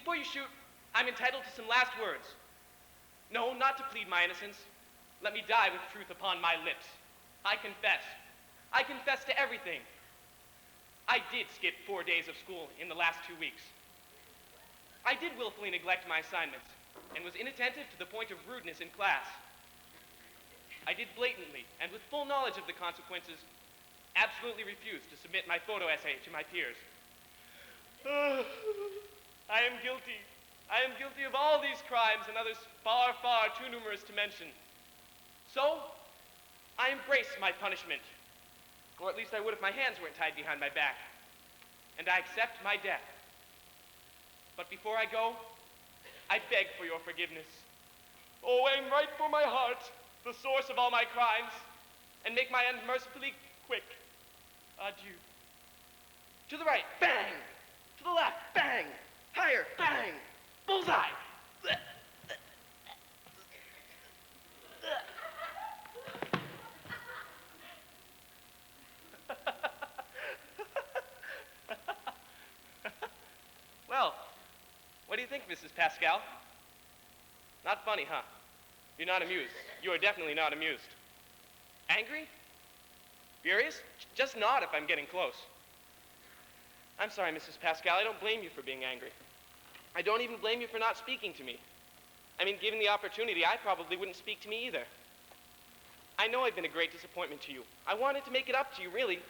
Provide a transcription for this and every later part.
Before you shoot, I'm entitled to some last words. No, not to plead my innocence. Let me die with truth upon my lips. I confess. I confess to everything. I did skip 4 days of school in the last 2 weeks. I did willfully neglect my assignments and was inattentive to the point of rudeness in class. I did blatantly, and with full knowledge of the consequences, absolutely refused to submit my photo essay to my peers. I am guilty. I am guilty of all these crimes and others far, far too numerous to mention. So, I embrace my punishment, or at least I would if my hands weren't tied behind my back, and I accept my death. But before I go, I beg for your forgiveness. Oh, aim right for my heart, the source of all my crimes, and make my end mercifully quick. Adieu. To the right, bang! To the left, bang! Higher, bang! Bullseye! Well, what do you think, Mrs. Pascal? Not funny, huh? You're not amused. You are definitely not amused. Angry? Furious? Just nod if I'm getting close. I'm sorry, Mrs. Pascal. I don't blame you for being angry. I don't even blame you for not speaking to me. I mean, given the opportunity, I probably wouldn't speak to me either. I know I've been a great disappointment to you. I wanted to make it up to you, really,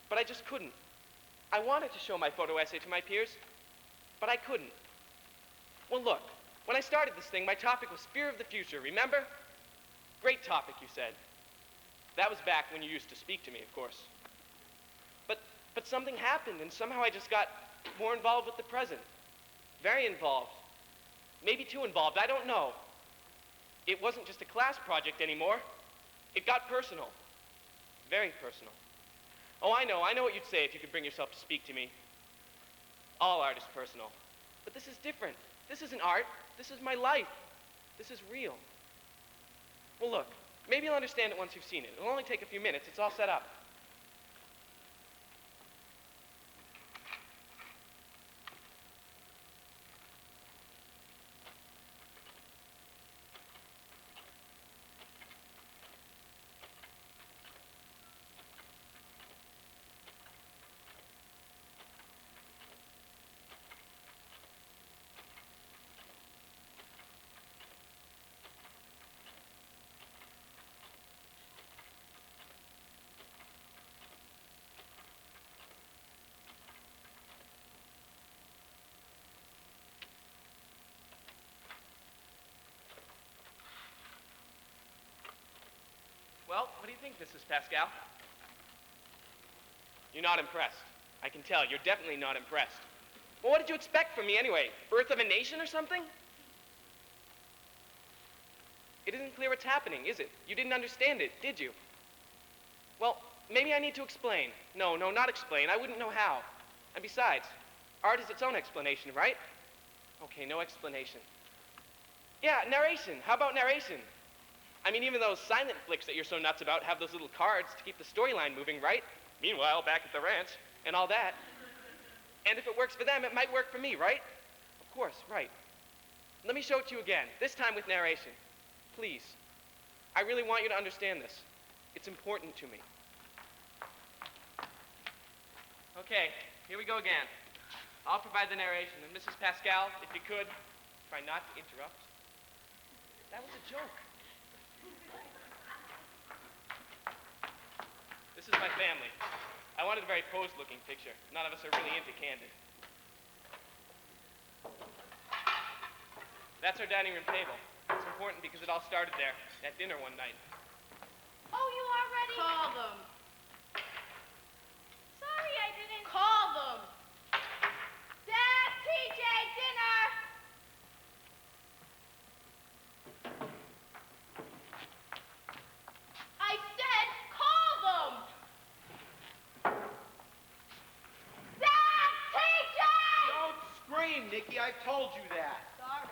but I just couldn't. I wanted to show my photo essay to my peers, but I couldn't. Well, look, when I started this thing, my topic was fear of the future, remember? Great topic, you said. That was back when you used to speak to me, of course. But something happened, and somehow I just got more involved with the present. Very involved. Maybe too involved, I don't know. It wasn't just a class project anymore. It got personal. Very personal. Oh, I know what you'd say if you could bring yourself to speak to me. All art is personal. But this is different. This isn't art. This is my life. This is real. Well, look, maybe you'll understand it once you've seen it. It'll only take a few minutes. It's all set up. Well, what do you think, Mrs. Pascal? You're not impressed. I can tell. You're definitely not impressed. Well, what did you expect from me anyway? Birth of a nation or something? It isn't clear what's happening, is it? You didn't understand it, did you? Well, maybe I need to explain. No, not explain. I wouldn't know how. And besides, art is its own explanation, right? Okay, no explanation. Yeah, narration. How about narration? I mean, even those silent flicks that you're so nuts about have those little cards to keep the storyline moving, right? Meanwhile, back at the ranch, and all that. And if it works for them, it might work for me, right? Of course, right. Let me show it to you again, this time with narration. Please. I really want you to understand this. It's important to me. Okay, here we go again. I'll provide the narration, and Mrs. Pascal, if you could, try not to interrupt. That was a joke. This is my family. I wanted a very posed-looking picture. None of us are really into Candid. That's our dining room table. It's important because it all started there, at dinner one night. Oh, you are ready? Call them. Sorry, I didn't. Call them. Dad, TJ, dinner! I said call them. Dad, TJ! Don't scream, Nikki. I told you that. Sorry.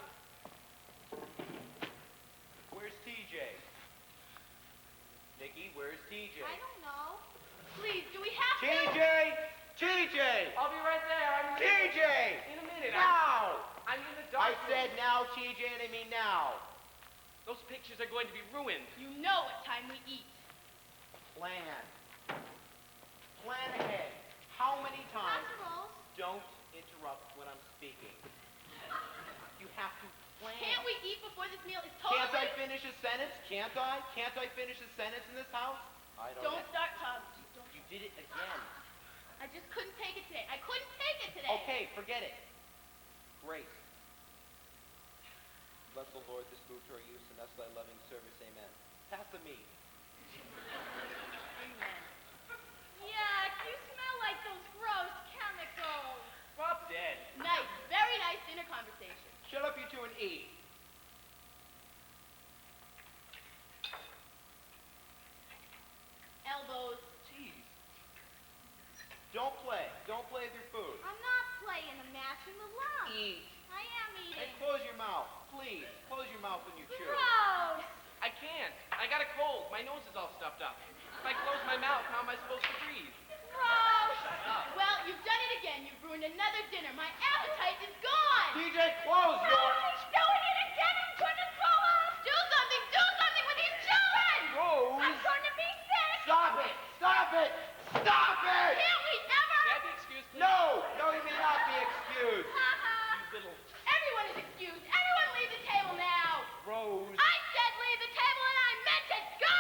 Where's TJ? Nikki, where's TJ? I don't know. Please, do we have to? TJ! TJ! I'll be right there. TJ! In a minute. Now! I'm now, TJ, and I mean now. Those pictures are going to be ruined. You know what time we eat. Plan. Plan ahead. How many times? Casseroles. Don't interrupt when I'm speaking. You have to plan. Can't we eat before this meal is totally... Can't I finish a sentence? Can't I? Can't I finish a sentence in this house? I Don't start, Tom. You did it again. I just couldn't take it today. I couldn't take it today. Okay, forget it. Grace. Bless the Lord this food to our use, and that's thy loving service. Amen. Pass the meat. Amen. Yuck, you smell like those gross chemicals. Drop dead. Nice, very nice dinner conversation. Shut up, you two, and eat. Elbows. Jeez. Don't play. Don't play with your food. I'm not playing, I'm matching the lump. Eat. I am And eating. close your mouth. Please. Close your mouth when you chew. Gross. I can't. I got a cold. My nose is all stuffed up. If I close my mouth, how am I supposed to breathe? Gross. Well, you've done it again. You've ruined another dinner. My appetite is gone. TJ, close No, your... he's doing it again. I'm going to throw up. Do something with these children. Rose. I'm going to be sick. Stop it. Stop it. Stop it. Can't we ever? May I be excused, please? No. No, you may not be excused. You little Everyone is excused. Everyone leave the table now. Rose. I said leave the table and I meant it. Go!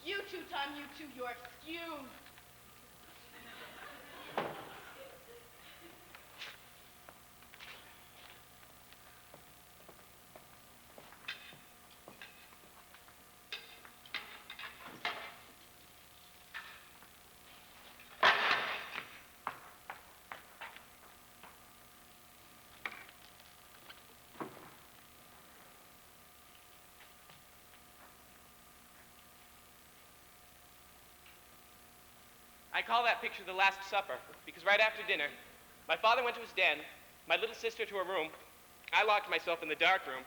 You two, Tom, you two, you're excused. I call that picture the Last Supper because right after dinner, my father went to his den, my little sister to her room, I locked myself in the dark room,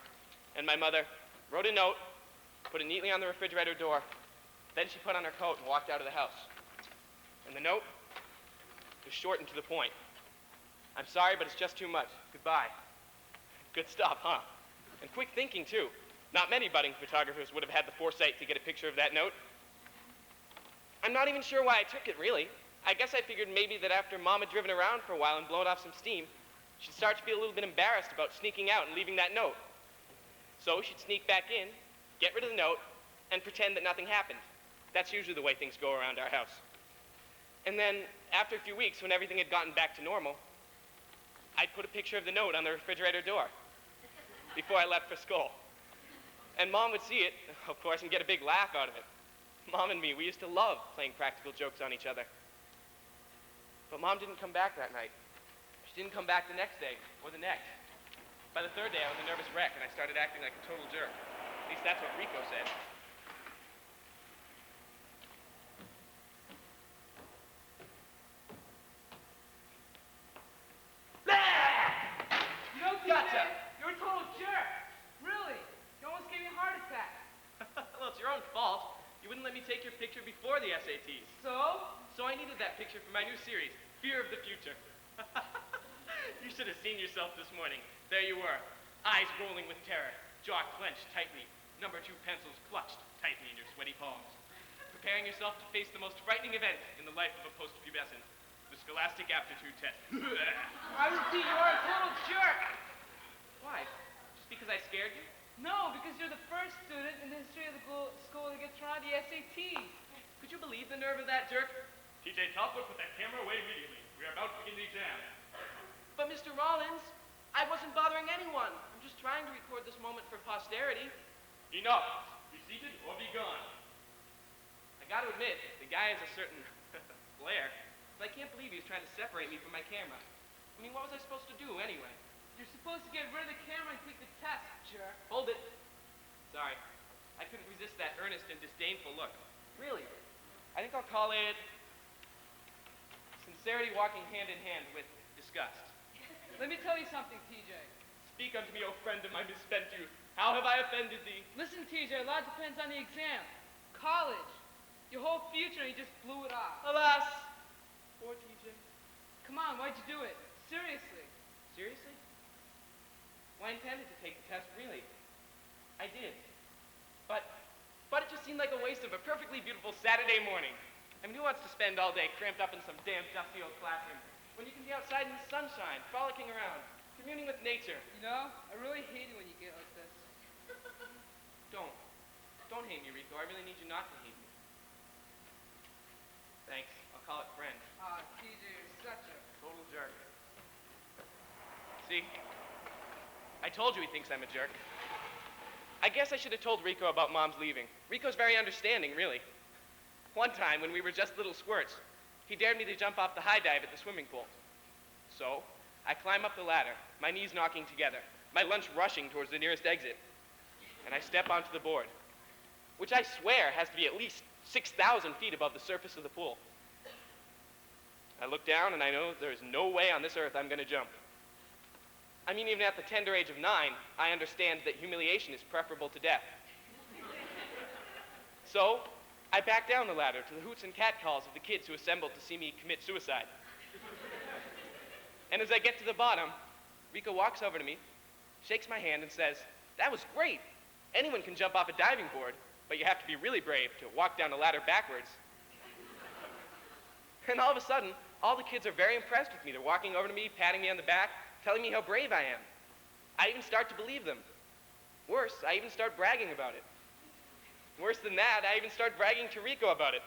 and my mother wrote a note, put it neatly on the refrigerator door. Then she put on her coat and walked out of the house. And the note was short and to the point. I'm sorry, but it's just too much. Goodbye. Good stuff, huh? And quick thinking, too. Not many budding photographers would have had the foresight to get a picture of that note. I'm not even sure why I took it, really. I guess I figured maybe that after Mom had driven around for a while and blown off some steam, she'd start to feel a little bit embarrassed about sneaking out and leaving that note. So she'd sneak back in, get rid of the note, and pretend that nothing happened. That's usually the way things go around our house. And then, after a few weeks, when everything had gotten back to normal, I'd put a picture of the note on the refrigerator door before I left for school. And Mom would see it, of course, and get a big laugh out of it. Mom and me, we used to love playing practical jokes on each other. But Mom didn't come back that night. She didn't come back the next day, or the next. By the third day, I was a nervous wreck, and I started acting like a total jerk. At least that's what Rico said. You know, TJ, Gotcha. you're a total jerk. Really. You almost gave me a heart attack. Well, it's your own fault. You wouldn't let me take your picture before the SATs. So? So I needed that picture for my new series, Fear of the Future. You should have seen yourself this morning. There you were, eyes rolling with terror, jaw clenched tightly, number 2 pencils clutched tightly in your sweaty palms, preparing yourself to face the most frightening event in the life of a post-pubescent, the Scholastic Aptitude Test. I would see you're a total jerk. Why? Just because I scared you? No, because you're the first student in the history of the school to get thrown out of the SATs. Could you believe the nerve of that jerk? TJ Topwood, put that camera away immediately. We are about to begin the exam. But Mr. Rollins, I wasn't bothering anyone. I'm just trying to record this moment for posterity. Enough. Be seated or be gone. I gotta admit, the guy has a certain flair, but I can't believe he's trying to separate me from my camera. I mean, what was I supposed to do anyway? You're supposed to get rid of the camera and take the test, jerk. Hold it. Sorry. I couldn't resist that earnest and disdainful look. Really. I think I'll call it sincerity walking hand in hand with disgust. Let me tell you something, TJ. Speak unto me, O friend of my misspent youth. How have I offended thee? Listen, TJ, a lot depends on the exam. College. Your whole whole future and you just blew it off. Alas, poor TJ. Come on, why'd you do it? Seriously. Seriously? Well, I intended to take the test, really. I did. But it just seemed like a waste of a perfectly beautiful Saturday morning. I mean, who wants to spend all day cramped up in some damn dusty old classroom when you can be outside in the sunshine, frolicking around, communing with nature? You know, I really hate it when you get like this. Don't hate me, Rico. I really need you not to hate me. Thanks. I'll call it friend. Ah, TJ, you're such a... Total jerk. See? I told you he thinks I'm a jerk. I guess I should have told Rico about Mom's leaving. Rico's very understanding, really. One time, when we were just little squirts, he dared me to jump off the high dive at the swimming pool. So, I climb up the ladder, my knees knocking together, my lunch rushing towards the nearest exit, and I step onto the board, which I swear has to be at least 6,000 feet above the surface of the pool. I look down and I know there is no way on this earth I'm going to jump. I mean, even at the tender age of 9, I understand that humiliation is preferable to death. So, I back down the ladder to the hoots and catcalls of the kids who assembled to see me commit suicide. And as I get to the bottom, Rico walks over to me, shakes my hand, and says, "That was great. Anyone can jump off a diving board, but you have to be really brave to walk down a ladder backwards." And all of a sudden, all the kids are very impressed with me. They're walking over to me, patting me on the back, telling me how brave I am. I even start to believe them. Worse, I even start bragging about it. Worse than that, I even start bragging to Rico about it.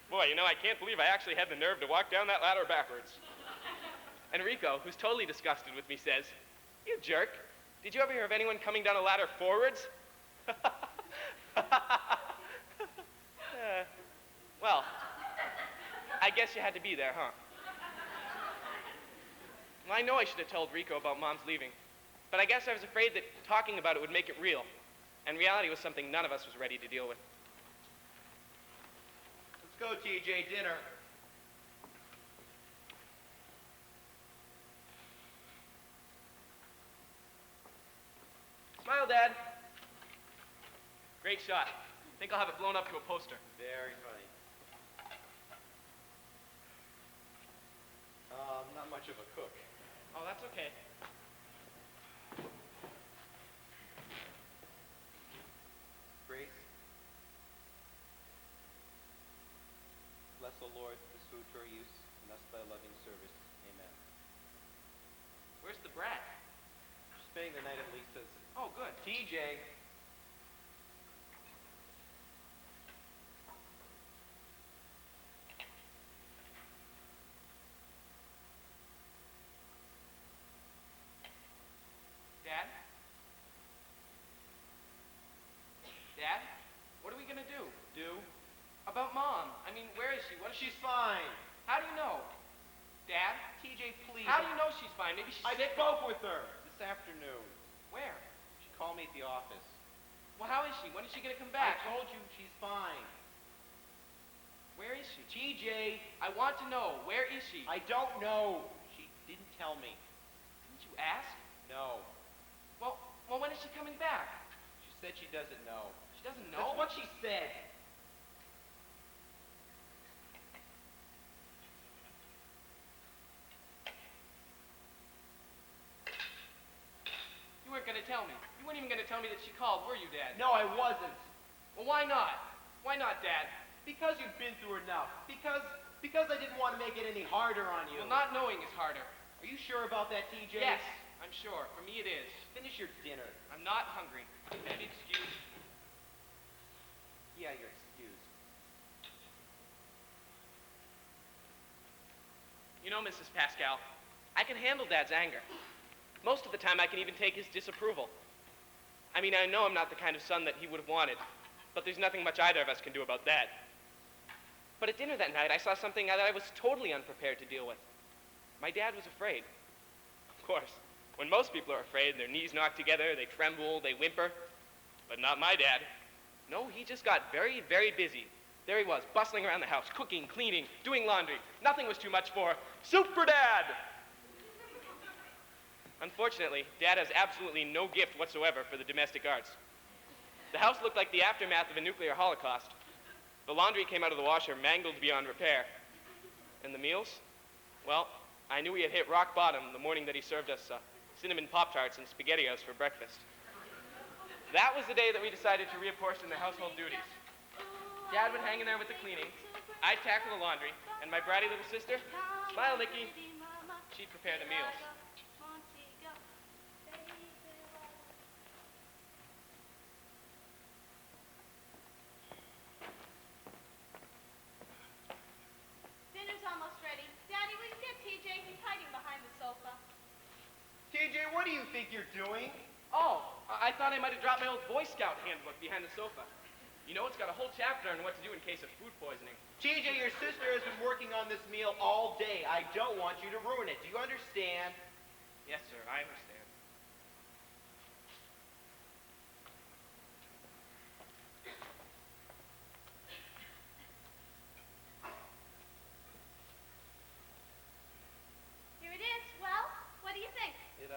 "Boy, you know, I can't believe I actually had the nerve to walk down that ladder backwards." And Rico, who's totally disgusted with me, says, "You jerk. Did you ever hear of anyone coming down a ladder forwards?" Well, I guess you had to be there, huh? Well, I know I should have told Rico about Mom's leaving, but I guess I was afraid that talking about it would make it real, and reality was something none of us was ready to deal with. Let's go, TJ, dinner. Smile, Dad. Great shot. Think I'll have it blown up to a poster. Very funny. Not much of a cook. Oh, that's okay. Grace, bless, O Lord, this food to our use, and us thy loving service. Amen. Where's the brat? Spending the night at Lisa's. Oh, good. TJ. Dad? Dad? What are we gonna do? Do? About Mom. I mean, where is she? What is she? She's fine. How do you know? Dad? TJ, please. How do you know she's fine? Maybe she's I sick. spoke with her this afternoon. Where? She called me at the office. Well, how is she? When is she gonna come I back? told you she's fine. Where is she? TJ, I want to know. Where is she? I don't know. She didn't tell me. Didn't you ask? No. Well, when is she coming back? She said she doesn't know. She doesn't know? That's what she said. You weren't gonna tell me. You weren't even gonna tell me that she called, were you, Dad? No, I wasn't. Well, why not? Why not, Dad? Because you've been through enough. Because I didn't want to make it any harder on you. Well, not knowing is harder. Are you sure about that, TJ? Yes, I'm sure. For me, it is. Finish your dinner. I'm not hungry. Can I be excused? Yeah, you're excused. You know, Mrs. Pascal, I can handle Dad's anger. Most of the time, I can even take his disapproval. I mean, I know I'm not the kind of son that he would have wanted, but there's nothing much either of us can do about that. But at dinner that night, I saw something that I was totally unprepared to deal with. My dad was afraid. Of course, when most people are afraid, their knees knock together, they tremble, they whimper. But not my dad. No, he just got very, very busy. There he was, bustling around the house, cooking, cleaning, doing laundry. Nothing was too much for Super Dad! Unfortunately, Dad has absolutely no gift whatsoever for the domestic arts. The house looked like the aftermath of a nuclear holocaust. The laundry came out of the washer mangled beyond repair. And the meals? Well, I knew he had hit rock bottom the morning that he served us cinnamon Pop-Tarts and SpaghettiOs for breakfast. That was the day that we decided to reapportion the household duties. Dad went hanging there with the cleaning, I'd tackle the laundry, and my bratty little sister, smile, Nikki, she'd prepare the meals. Dinner's almost ready. Daddy, will you get TJ? He's hiding behind the sofa. TJ, what do you think you're doing? Oh, I thought I might have dropped my old Boy Scout handbook behind the sofa. You know, it's got a whole chapter on what to do in case of food poisoning. TJ, your sister has been working on this meal all day. I don't want you to ruin it. Do you understand? Yes, sir, I understand. Here it is. Well, what do you think? It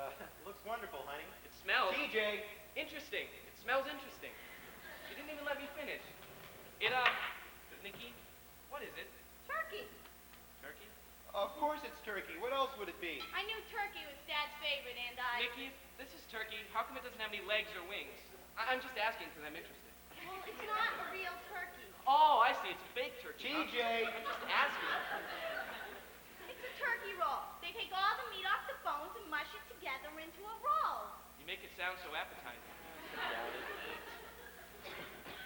looks wonderful, honey. It smells TJ! interesting. It smells interesting. She didn't even let me finish. Nikki, what is it? Turkey. Turkey? Of course it's turkey. What else would it be? I knew turkey was Dad's favorite, and I... Nikki, this is turkey. How come it doesn't have any legs or wings? I'm just asking because I'm interested. Well, it's not a real turkey. Oh, I see. It's a fake turkey. TJ! I'm just asking. It's a turkey roll. They take all the meat off the bones and mush it together into a roll. You make it sound so appetizing.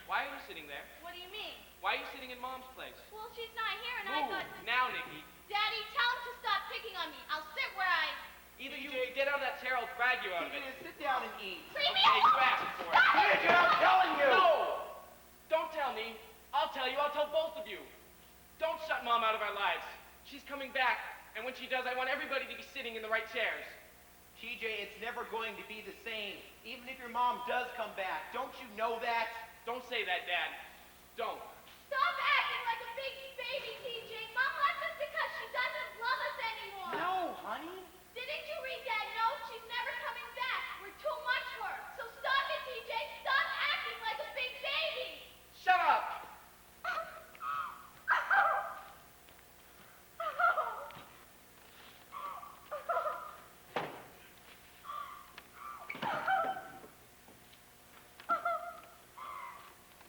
Why are you sitting there? What do you mean? Why are you sitting in Mom's place? Well, she's not here, and I Move thought... now, Nikki. Daddy, tell him to stop picking on me. I'll sit where I... Either you get out of that chair, I'll drag you out of it. TJ, sit down and eat. Leave me Okay, you alone! asked for it. TJ, I'm telling you! No! Don't tell me. I'll tell you. I'll tell both of you. Don't shut Mom out of our lives. She's coming back, and when she does, I want everybody to be sitting in the right chairs. TJ, it's never going to be the same. Even if your mom does come back. Don't you know that? Don't say that, Dad. Don't. Stop acting like a big baby, TJ. Mom left us because she doesn't love us anymore. No, honey. Didn't you read that note? She's never coming back. We're too much for her. So stop it, TJ. Stop acting like a big baby. Shut up!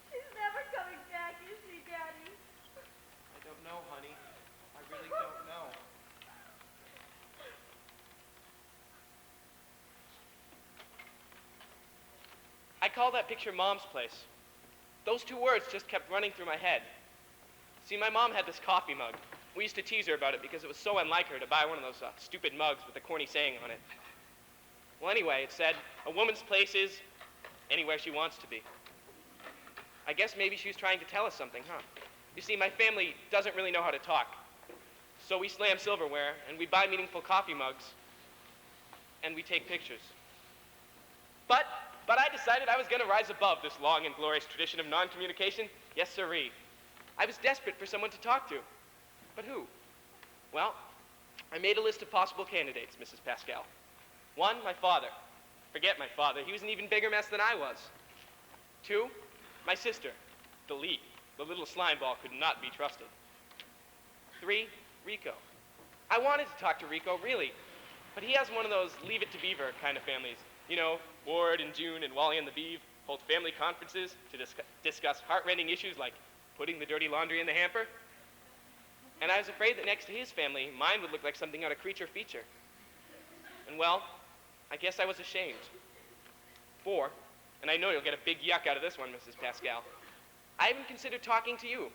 She's never coming back, is she, Daddy? I don't know, honey. I really don't know. I call that picture Mom's place. Those two words just kept running through my head. See, my mom had this coffee mug. We used to tease her about it because it was so unlike her to buy one of those stupid mugs with a corny saying on it. Well, anyway, it said, a woman's place is anywhere she wants to be. I guess maybe she was trying to tell us something, huh? You see, my family doesn't really know how to talk. So we slam silverware, and we buy meaningful coffee mugs, and we take pictures. But I decided I was going to rise above this long and glorious tradition of non-communication. Yes, sirree. I was desperate for someone to talk to. But who? Well, I made a list of possible candidates, Mrs. Pascal. 1, my father. Forget my father. He was an even bigger mess than I was. 2, my sister, the leak. The little slime ball could not be trusted. 3, Rico. I wanted to talk to Rico, really. But he has one of those leave it to Beaver kind of families. You know, Ward and June and Wally and the Beav hold family conferences to discuss heart-rending issues like putting the dirty laundry in the hamper. And I was afraid that next to his family, mine would look like something out of Creature Feature. And well, I guess I was ashamed. 4, and I know you'll get a big yuck out of this one, Mrs. Pascal. I even considered talking to you.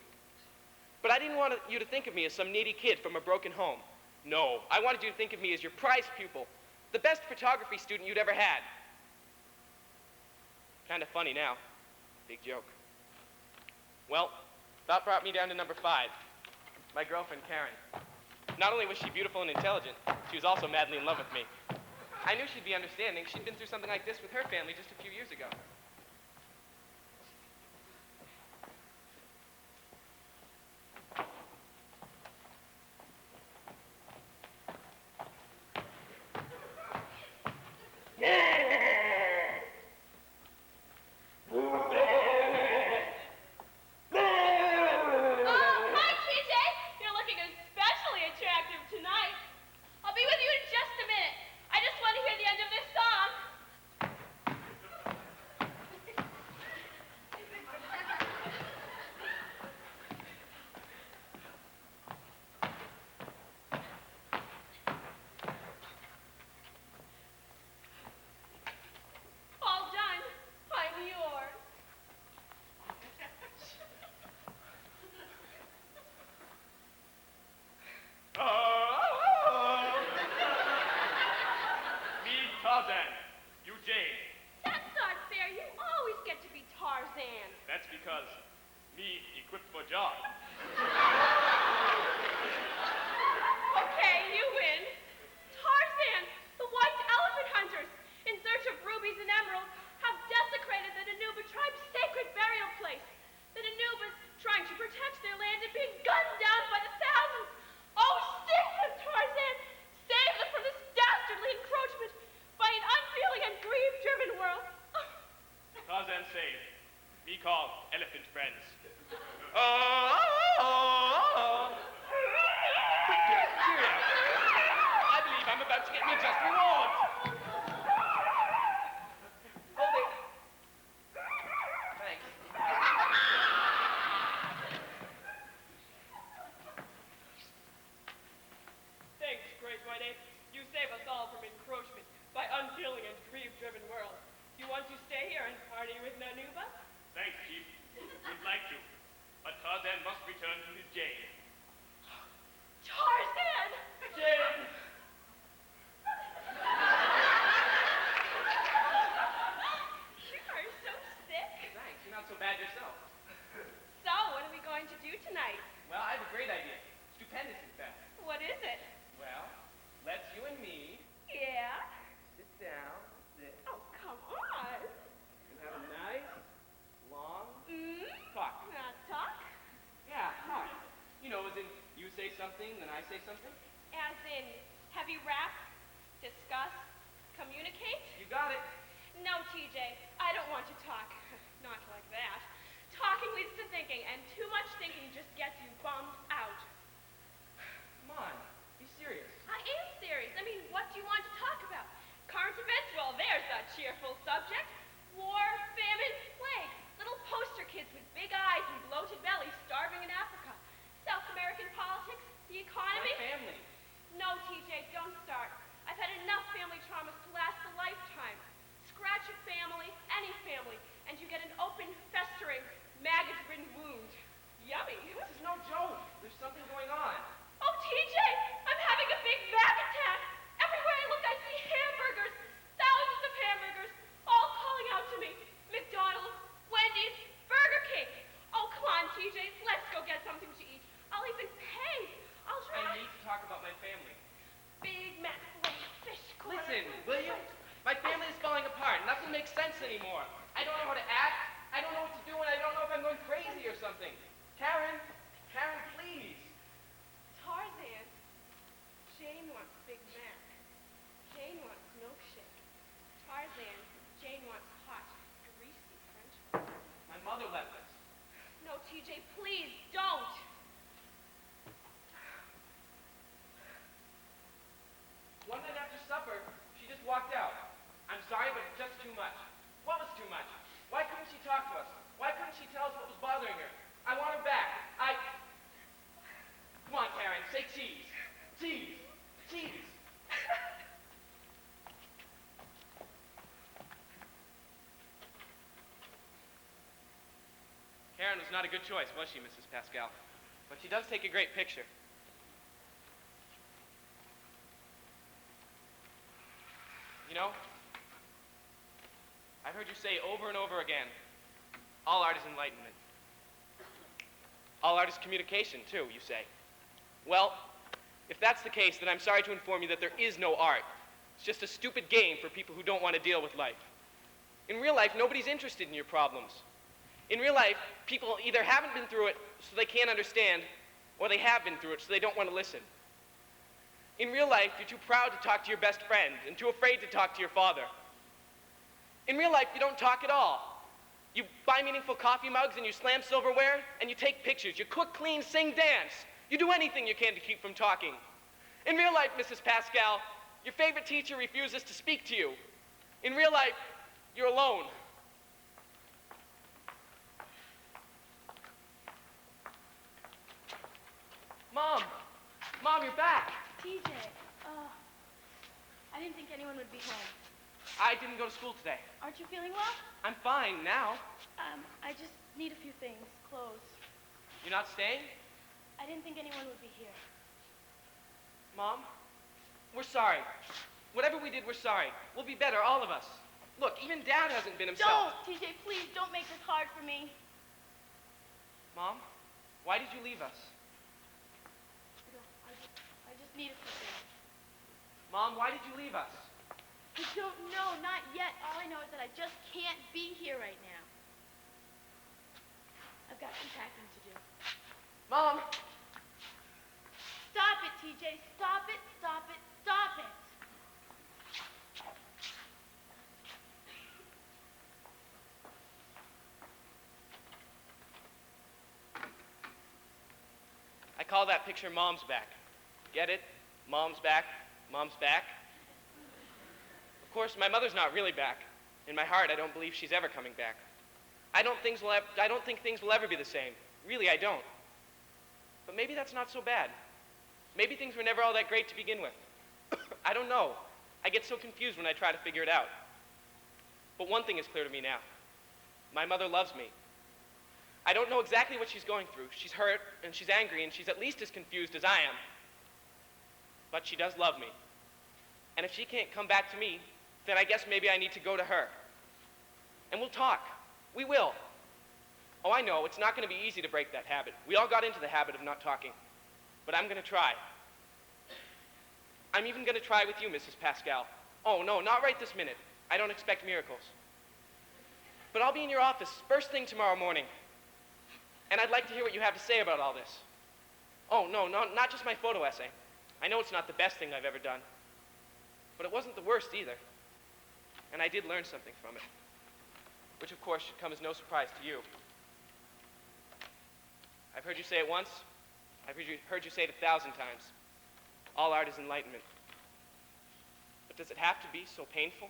But I didn't want you to think of me as some needy kid from a broken home. No, I wanted you to think of me as your prize pupil, the best photography student you'd ever had. Kind of funny now. Big joke. Well, that brought me down to number 5, my girlfriend, Karen. Not only was she beautiful and intelligent, she was also madly in love with me. I knew she'd be understanding. She'd been through something like this with her family just a few years ago. rewards. Get me just rewards. Hold it. Thanks. Thanks, Great White Ape. You save us all from encroachment by unfeeling and greed-driven world. You want to stay here and party with Nanuba? Thanks, Chief. We'd like to. But Tarzan must return to his jail. Tarzan! Jail! You are so sick. Thanks. You're not so bad yourself. So, what are we going to do tonight? Well, I have a great idea. Stupendous, in fact. What is it? Well, let's you and me Yeah? sit down, sit, Oh, come on. and have a nice, long talk. Not talk? Yeah, talk. You know, as in, you say something, then I say something. As in, heavy rap, discuss, communicate? You got it. No, TJ, I don't want to talk. Not like that. Talking leads to thinking, and too much thinking just gets you bummed out. Come on, be serious. I am serious. I mean, what do you want to talk about? Current events? Well, there's a cheerful subject. War, famine, plague. Little poster kids with big eyes and bloated bellies starving in Africa. South American politics, the economy. My family. No, TJ, don't start. I've had enough family traumas to last a lifetime. Scratch a family, any family, and you get an open, festering, maggot-ridden wound. Yummy. This is no joke. There's something going on. Oh, TJ, I'm having a big back attack. Everywhere I look, I see hamburgers. Thousands of hamburgers, all calling out to me. McDonald's, Wendy's, Burger King. Oh, come on, TJ, let's go get something to eat. I'll even pay. I'll try. I need to talk about my family. Big Mac filet fish corner. Listen, will you? My family is falling apart. Nothing makes sense anymore. I don't know how to act. I don't know what to do, and I don't know if I'm going crazy or something. Karen, please. Tarzan. Jane wants Big Mac. Jane wants milkshake. Tarzan. Jane wants hot, greasy French fries. My mother left us. No, TJ, please don't. One night after supper, she just walked out. I'm sorry, but it's just too much. What was too much? Why couldn't she talk to us? Why couldn't she tell us what was bothering her? I want her back. Come on, Karen, say cheese. Cheese. Cheese. Karen was not a good choice, was she, Mrs. Pascal? But she does take a great picture. You know, I've heard you say over and over again, all art is enlightenment. All art is communication, too, you say. Well, if that's the case, then I'm sorry to inform you that there is no art. It's just a stupid game for people who don't want to deal with life. In real life, nobody's interested in your problems. In real life, people either haven't been through it so they can't understand, or they have been through it so they don't want to listen. In real life, you're too proud to talk to your best friend and too afraid to talk to your father. In real life, you don't talk at all. You buy meaningful coffee mugs and you slam silverware and you take pictures. You cook, clean, sing, dance. You do anything you can to keep from talking. In real life, Mrs. Pascal, your favorite teacher refuses to speak to you. In real life, you're alone. Mom, you're back. TJ, I didn't think anyone would be home. I didn't go to school today. Aren't you feeling well? I'm fine now. I just need a few things. Clothes. You're not staying? I didn't think anyone would be here. Mom, we're sorry. Whatever we did, we're sorry. We'll be better, all of us. Look, even Dad hasn't been himself. Don't, TJ, please, don't make this hard for me. Mom, why did you leave us? I just need a few things. Mom, why did you leave us? I don't know, not yet. All I know is that I just can't be here right now. I've got some packing to do. Mom! Stop it, TJ. Stop it, stop it, stop it. I call that picture Mom's back. Get it? Mom's back, Mom's back. course, my mother's not really back. In my heart, I don't believe she's ever coming back. I don't think things will ever be the same. Really, I don't. But maybe that's not so bad. Maybe things were never all that great to begin with. I don't know. I get so confused when I try to figure it out. But one thing is clear to me now. My mother loves me. I don't know exactly what she's going through. She's hurt, and she's angry, and she's at least as confused as I am. But she does love me. And if she can't come back to me, then I guess maybe I need to go to her. And we'll talk. We will. Oh, I know, it's not going to be easy to break that habit. We all got into the habit of not talking. But I'm going to try. I'm even going to try with you, Mrs. Pascal. Oh, no, not right this minute. I don't expect miracles. But I'll be in your office first thing tomorrow morning. And I'd like to hear what you have to say about all this. Oh, no, not just my photo essay. I know it's not the best thing I've ever done. But it wasn't the worst either. And I did learn something from it. Which, of course, should come as no surprise to you. I've heard you say it once. I've heard you say it 1,000 times. All art is enlightenment. But does it have to be so painful?